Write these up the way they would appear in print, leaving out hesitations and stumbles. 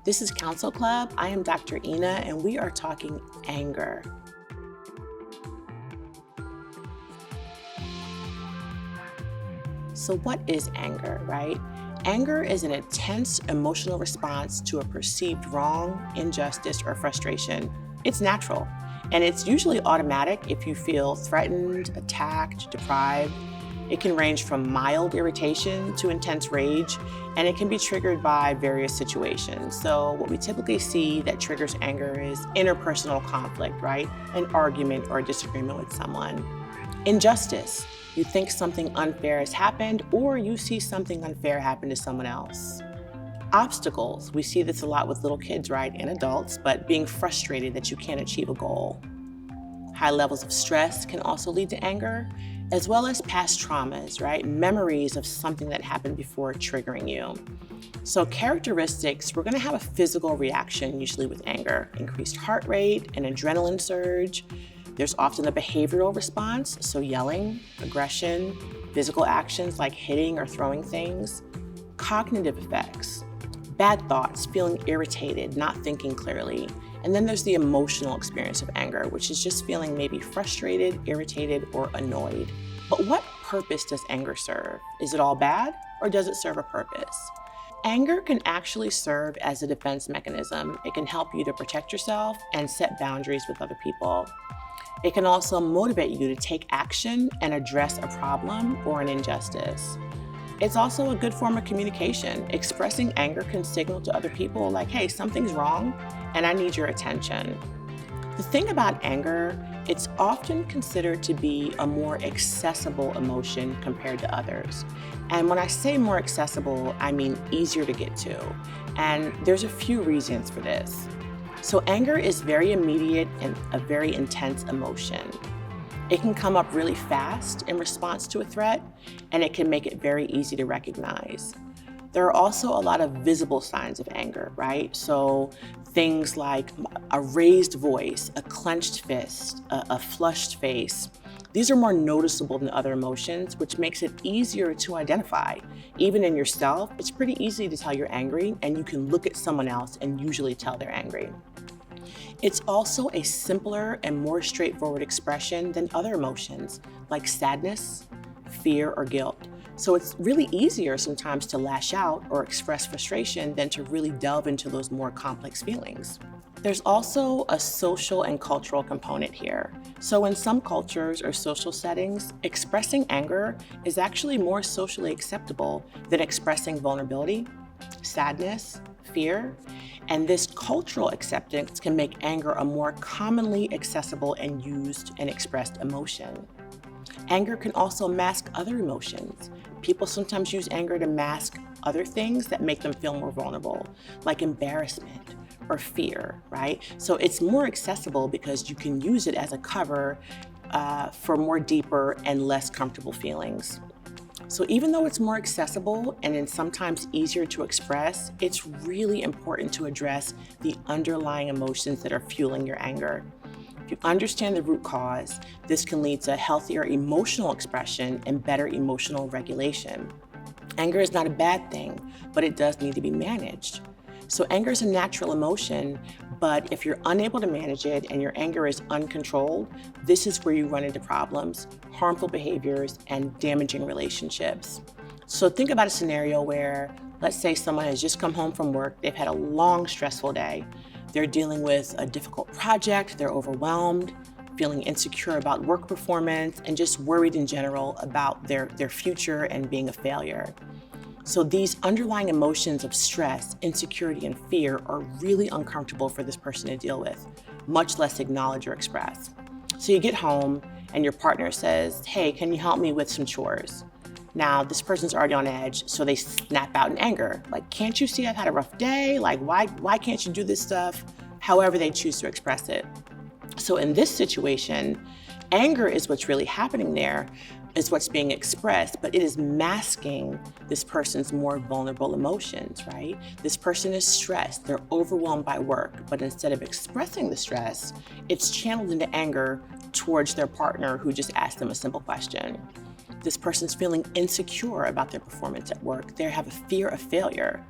This is Counsel Club. I am Dr. Ina, and we are talking anger. So what is anger, right? Anger is an intense emotional response to a perceived wrong, injustice, or frustration. It's natural, and it's usually automatic if you feel threatened, attacked, deprived. It can range from mild irritation to intense rage, and it can be triggered by various situations. So what we typically see that triggers anger is interpersonal conflict, right? An argument or a disagreement with someone. Injustice. You think something unfair has happened, or you see something unfair happen to someone else. Obstacles. We see this a lot with little kids, right, and adults, but being frustrated that you can't achieve a goal. High levels of stress can also lead to anger, as well as past traumas, right? Memories of something that happened before triggering you. So characteristics, we're gonna have a physical reaction, usually with anger, increased heart rate, an adrenaline surge. There's often a behavioral response, so yelling, aggression, physical actions like hitting or throwing things. Cognitive effects, bad thoughts, feeling irritated, not thinking clearly. And then there's the emotional experience of anger, which is just feeling maybe frustrated, irritated, or annoyed. But what purpose does anger serve? Is it all bad, or does it serve a purpose? Anger can actually serve as a defense mechanism. It can help you to protect yourself and set boundaries with other people. It can also motivate you to take action and address a problem or an injustice. It's also a good form of communication. Expressing anger can signal to other people like, hey, something's wrong and I need your attention. The thing about anger, it's often considered to be a more accessible emotion compared to others. And when I say more accessible, I mean easier to get to. And there's a few reasons for this. So anger is very immediate and a very intense emotion. It can come up really fast in response to a threat, and it can make it very easy to recognize. There are also a lot of visible signs of anger, right? So things like a raised voice, a clenched fist, a flushed face. These are more noticeable than other emotions, which makes it easier to identify. Even in yourself, it's pretty easy to tell you're angry, and you can look at someone else and usually tell they're angry. It's also a simpler and more straightforward expression than other emotions like sadness, fear, or guilt. So it's really easier sometimes to lash out or express frustration than to really delve into those more complex feelings. There's also a social and cultural component here. So in some cultures or social settings, expressing anger is actually more socially acceptable than expressing vulnerability, sadness, fear, and this cultural acceptance can make anger a more commonly accessible and used and expressed emotion. Anger can also mask other emotions. People sometimes use anger to mask other things that make them feel more vulnerable, like embarrassment or fear, right? So it's more accessible because you can use it as a cover for more deeper and less comfortable feelings. So even though it's more accessible and it's sometimes easier to express, it's really important to address the underlying emotions that are fueling your anger. If you understand the root cause, this can lead to healthier emotional expression and better emotional regulation. Anger is not a bad thing, but it does need to be managed. So anger is a natural emotion, but if you're unable to manage it and your anger is uncontrolled, this is where you run into problems, harmful behaviors, and damaging relationships. So think about a scenario where, let's say someone has just come home from work, they've had a long, stressful day. They're dealing with a difficult project, they're overwhelmed, feeling insecure about work performance, and just worried in general about their future and being a failure. So these underlying emotions of stress, insecurity, and fear are really uncomfortable for this person to deal with, much less acknowledge or express. So you get home and your partner says, hey, can you help me with some chores? Now, this person's already on edge, so they snap out in anger. Like, can't you see I've had a rough day? Like, why can't you do this stuff? However they choose to express it. So in this situation, anger is what's really happening there, is what's being expressed, but it is masking this person's more vulnerable emotions, right? This person is stressed, they're overwhelmed by work, but instead of expressing the stress, it's channeled into anger towards their partner who just asked them a simple question. This person's feeling insecure about their performance at work. They have a fear of failure.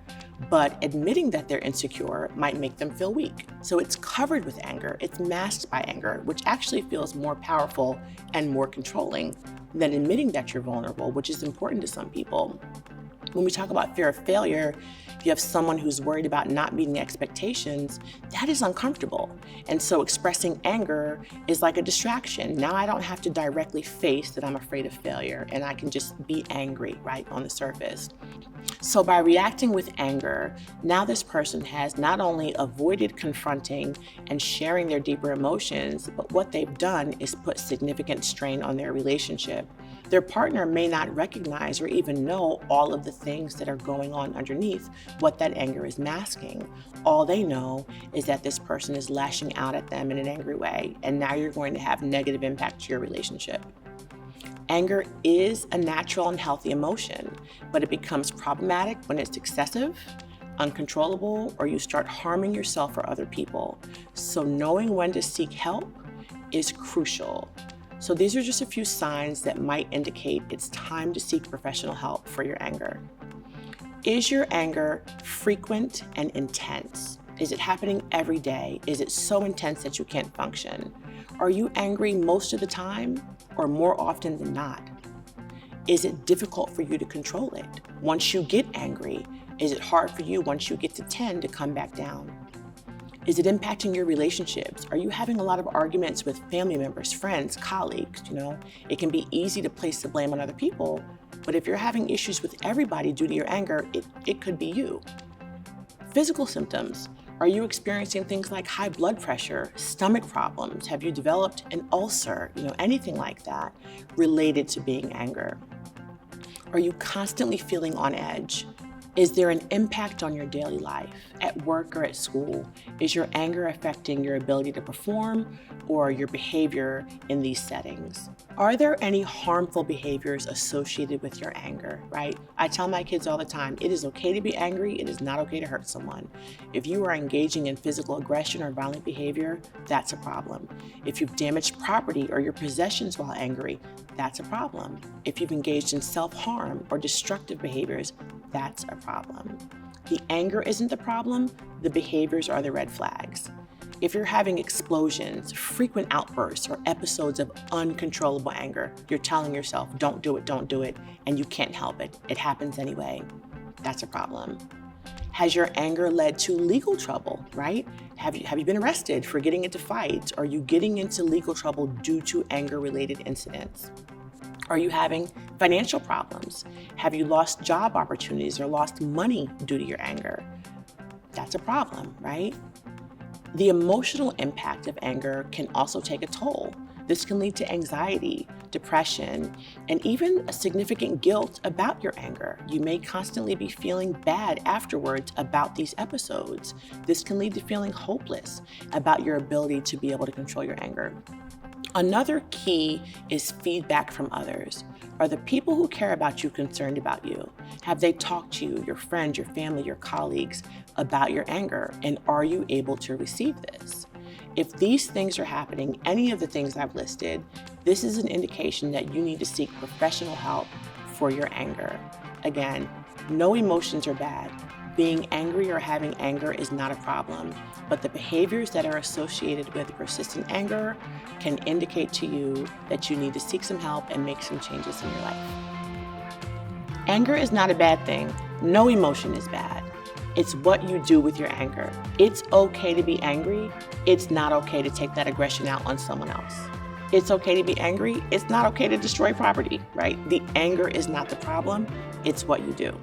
but admitting that they're insecure might make them feel weak. So it's covered with anger, it's masked by anger, which actually feels more powerful and more controlling than admitting that you're vulnerable, which is important to some people. When we talk about fear of failure, if you have someone who's worried about not meeting expectations, that is uncomfortable. And so expressing anger is like a distraction. Now I don't have to directly face that I'm afraid of failure, and I can just be angry, right, on the surface. So by reacting with anger, now this person has not only avoided confronting and sharing their deeper emotions, but what they've done is put significant strain on their relationship. Their partner may not recognize or even know all of the things that are going on underneath what that anger is masking. All they know is that this person is lashing out at them in an angry way, and now you're going to have negative impact to your relationship. Anger is a natural and healthy emotion, but it becomes problematic when it's excessive, uncontrollable, or you start harming yourself or other people. So knowing when to seek help is crucial. So these are just a few signs that might indicate it's time to seek professional help for your anger. Is your anger frequent and intense? Is it happening every day? Is it so intense that you can't function? Are you angry most of the time or more often than not? Is it difficult for you to control it? Once you get angry, is it hard for you once you get to 10 to come back down? Is it impacting your relationships? Are you having a lot of arguments with family members, friends, colleagues? It can be easy to place the blame on other people, but if you're having issues with everybody due to your anger, it could be you. Physical symptoms. Are you experiencing things like high blood pressure, stomach problems? Have you developed an ulcer? Anything like that related to being angry? Are you constantly feeling on edge? Is there an impact on your daily life, at work or at school? Is your anger affecting your ability to perform or your behavior in these settings? Are there any harmful behaviors associated with your anger, right? I tell my kids all the time, it is okay to be angry, it is not okay to hurt someone. If you are engaging in physical aggression or violent behavior, that's a problem. If you've damaged property or your possessions while angry, that's a problem. If you've engaged in self-harm or destructive behaviors, that's a problem. The anger isn't the problem, the behaviors are the red flags. If you're having explosions, frequent outbursts, or episodes of uncontrollable anger, you're telling yourself, don't do it, and you can't help it. It happens anyway. That's a problem. Has your anger led to legal trouble, right? Have you been arrested for getting into fights? Are you getting into legal trouble due to anger-related incidents? Are you having financial problems? Have you lost job opportunities or lost money due to your anger? That's a problem, right? The emotional impact of anger can also take a toll. This can lead to anxiety, depression, and even a significant guilt about your anger. You may constantly be feeling bad afterwards about these episodes. This can lead to feeling hopeless about your ability to be able to control your anger. Another key is feedback from others. Are the people who care about you concerned about you? Have they talked to you, your friends, your family, your colleagues about your anger? And are you able to receive this? If these things are happening, any of the things I've listed, this is an indication that you need to seek professional help for your anger. Again, no emotions are bad. Being angry or having anger is not a problem, but the behaviors that are associated with persistent anger can indicate to you that you need to seek some help and make some changes in your life. Anger is not a bad thing. No emotion is bad. It's what you do with your anger. It's okay to be angry. It's not okay to take that aggression out on someone else. It's okay to be angry. It's not okay to destroy property, right? The anger is not the problem. It's what you do.